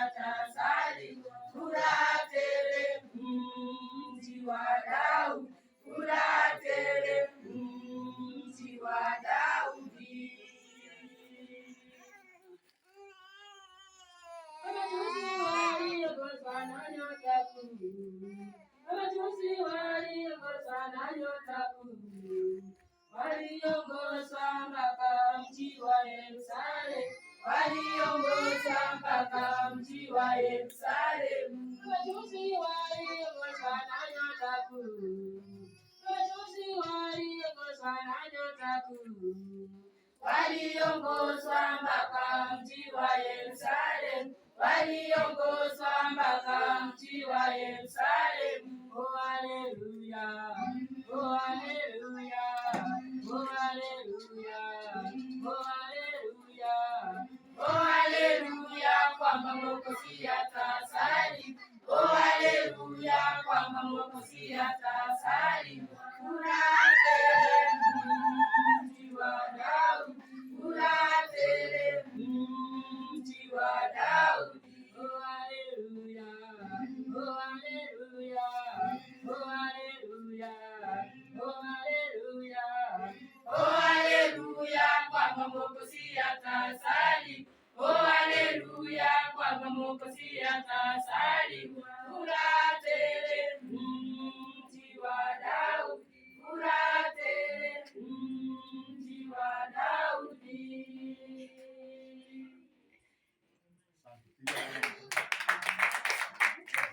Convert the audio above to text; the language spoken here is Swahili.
atasali, furaha tele mji wa Daudi, furaha tele mji wa Daudi. Waliongozwa na nyota kuu, wanafunzi waliongozwa na nyota kuu, waliongozwa mpaka mji wa Yerusalemu, waliongozwa mpaka mji wa Yerusalemu. Wanafunzi waliongozwa na nyota kuu, wanafunzi waliongozwa na nyota kuu, waliongozwa mpaka mji wa Yerusalemu, waliongozwa mpaka mji wa Yerusalemu. Oh, haleluya, oh, haleluya, oh, haleluya, oh, haleluya, oh, haleluya, kwamba Mwokozi atasali. Oh, haleluya, kwamba Mwokozi atasali. Furaha tele mji wa Daudi, furaha tele mji wa Daudi. Oh, haleluya, oh, haleluya, oh, haleluya, oh, haleluya, oh, haleluya, kwamba Mwokozi atasali. Oh, haleluya, kwamba Mwokozi atasali.